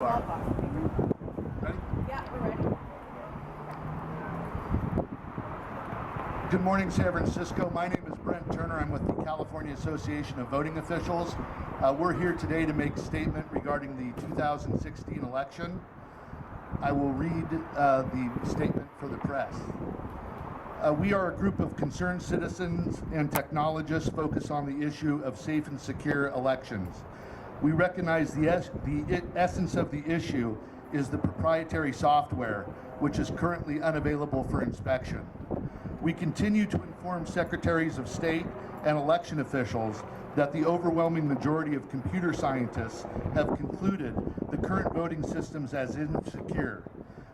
Ready? Yeah, we're ready. Good morning, San Francisco. My name is Brent Turner. I'm with the California Association of Voting Officials. We're here today to make a statement regarding the 2016 election. I will read the statement for the press. We are a group of concerned citizens and technologists focused on the issue of safe and secure elections. We recognize the essence of the issue is the proprietary software, which is currently unavailable for inspection. We continue to inform secretaries of state and election officials that the overwhelming majority of computer scientists have concluded the current voting systems as insecure.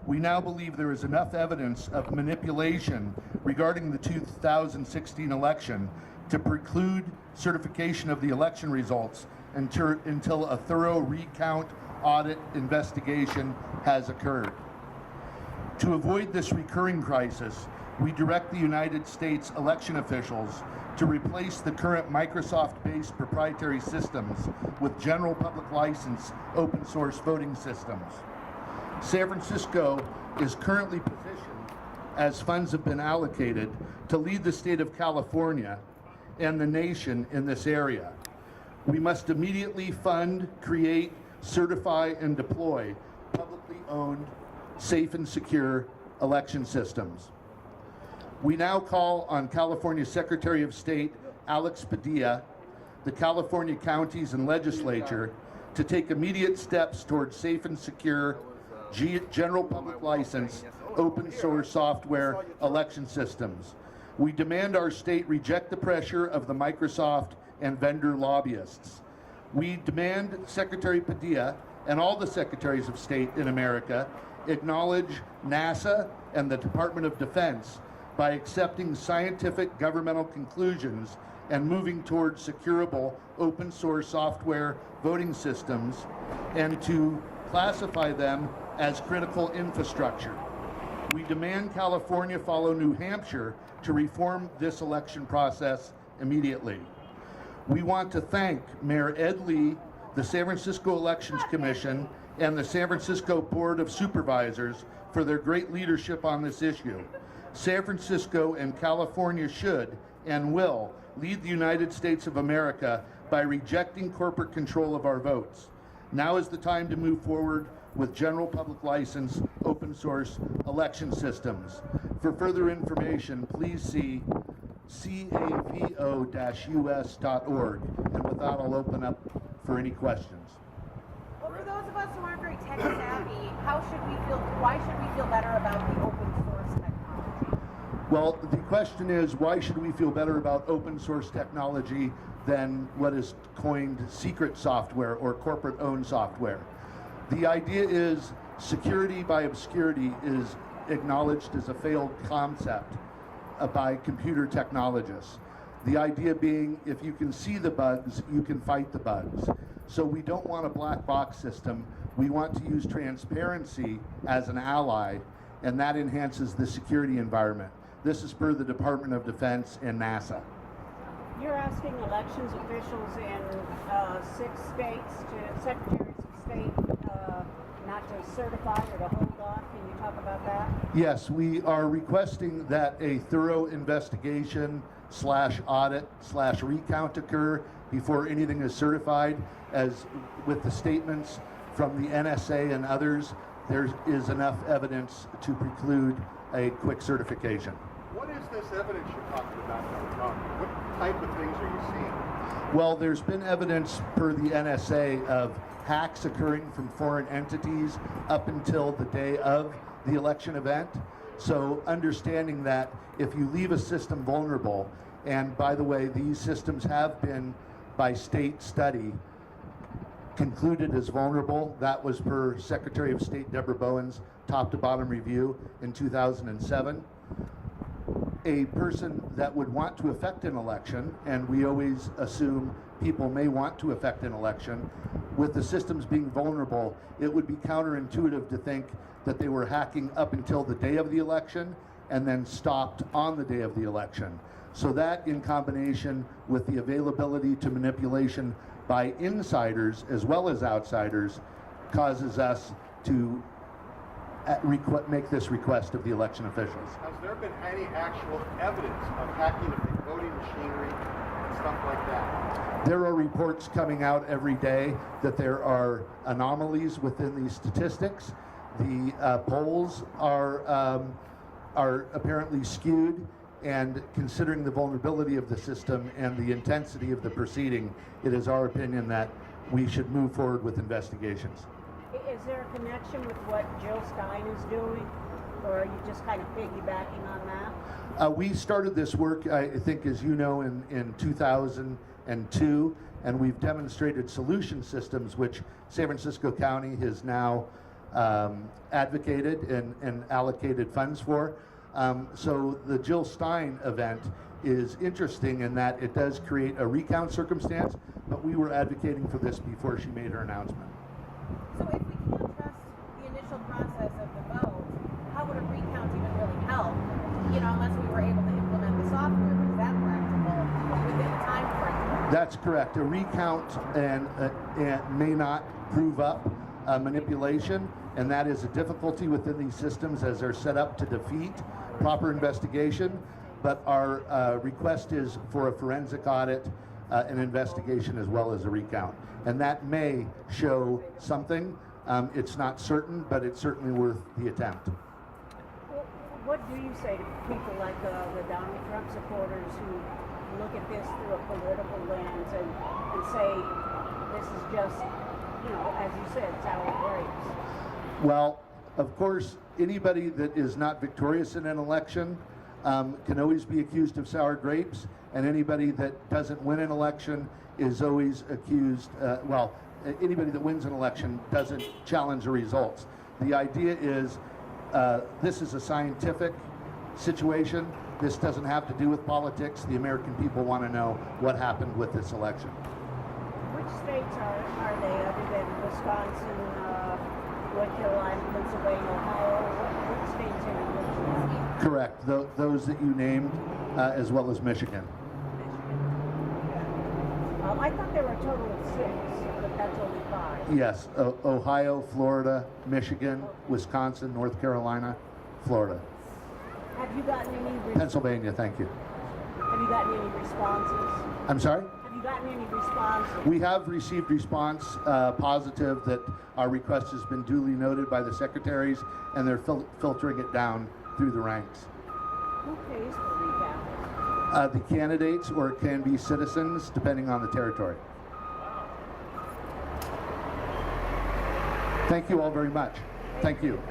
We now believe there is enough evidence of manipulation regarding the 2016 election to preclude certification of the election results until a thorough recount, audit, investigation has occurred. To avoid this recurring crisis, we direct the United States election officials to replace the current Microsoft-based proprietary systems with general public license open source voting systems. San Francisco is currently positioned, as funds have been allocated, to lead the state of California and the nation in this area. We must immediately fund, create, certify, and deploy publicly owned, safe and secure election systems. We now call on California Secretary of State Alex Padilla, the California counties and legislature to take immediate steps towards safe and secure general public license open source software election systems. We demand our state reject the pressure of the Microsoft and vendor lobbyists. We demand Secretary Padilla and all the secretaries of state in America acknowledge NASA and the Department of Defense by accepting scientific governmental conclusions and moving towards securable open source software voting systems, and to classify them as critical infrastructure. We demand California follow New Hampshire to reform this election process immediately. We want to thank Mayor Ed Lee, the San Francisco Elections Commission, and the San Francisco Board of Supervisors for their great leadership on this issue. San Francisco and California should and will lead the United States of America by rejecting corporate control of our votes. Now is the time to move forward with general public license open source election systems. For further information, please see cavo-us.org. And with that, I'll open up for any questions. Well, for those of us who aren't very tech savvy, why should we feel better about the open source technology? Well, the question is, why should we feel better about open source technology than what is coined secret software or corporate-owned software? The idea is security by obscurity is acknowledged as a failed concept by computer technologists. The idea being, if you can see the bugs, you can fight the bugs. So we don't want a black box system. We want to use transparency as an ally, and that enhances the security environment. This is per the Department of Defense and NASA. You're asking elections officials in 6 states, to secretaries of state, not to certify or to hold off. Can you talk about that? Yes, we are requesting that a thorough investigation / audit / recount occur before anything is certified. As with the statements from the NSA and others, there is enough evidence to preclude a quick certification. What is this evidence you're talking about? What type of things are you seeing? Well, there's been evidence per the NSA of hacks occurring from foreign entities up until the day of the election event. So understanding that if you leave a system vulnerable, and by the way, these systems have been, by state study, concluded as vulnerable. That was per Secretary of State Deborah Bowen's top to bottom review in 2007. A person that would want to affect an election, and we always assume people may want to affect an election, with the systems being vulnerable, it would be counterintuitive to think that they were hacking up until the day of the election and then stopped on the day of the election. So that, in combination with the availability to manipulation by insiders as well as outsiders, causes us to make this request of the election officials. Has there been any actual evidence of hacking of the voting machinery and stuff like that? There are reports coming out every day that there are anomalies within these statistics. The polls are apparently skewed, and considering the vulnerability of the system and the intensity of the proceeding, it is our opinion that we should move forward with investigations. Is there a connection with what Jill Stein is doing, or are you just kind of piggybacking on that? We started this work, I think, as you know, in 2002, and we've demonstrated solution systems which San Francisco County has now advocated and allocated funds for. So the Jill Stein event is interesting in that it does create a recount circumstance, but we were advocating for this before she made her announcement. So if we can't trust the initial process of the vote, how would a recount even really help? You know, unless we were able to implement the software, but is that practical within the time frame? That's correct. A recount and may not prove up manipulation, and that is a difficulty within these systems as they're set up to defeat proper investigation. But our request is for a forensic audit, an investigation, as well as a recount. And that may show something. It's not certain, but it's certainly worth the attempt. Well, what do you say to people like the Donald Trump supporters who look at this through a political lens and say this is just, you know, as you said, sour grapes? Well, of course, anybody that is not victorious in an election can always be accused of sour grapes, and anybody that doesn't win an election is always accused, anybody that wins an election doesn't challenge the results. The idea is this is a scientific situation. This doesn't have to do with politics. The American people want to know what happened with this election. Which states are they other than Wisconsin, North Carolina, Pennsylvania, Ohio? What states are you looking at? Correct. Those that you named, as well as Michigan. I thought there were a total of 6, but that's only 5. Yes, Ohio, Florida, Michigan, Wisconsin, North Carolina, Florida. Have you gotten any? Pennsylvania, thank you. Have you gotten any responses? I'm sorry? Have you gotten any responses? We have received response positive that our request has been duly noted by the secretaries, and they're filtering it down through the ranks. Who pays for recount? The candidates, or it can be citizens, depending on the territory. Thank you all very much. Thank you.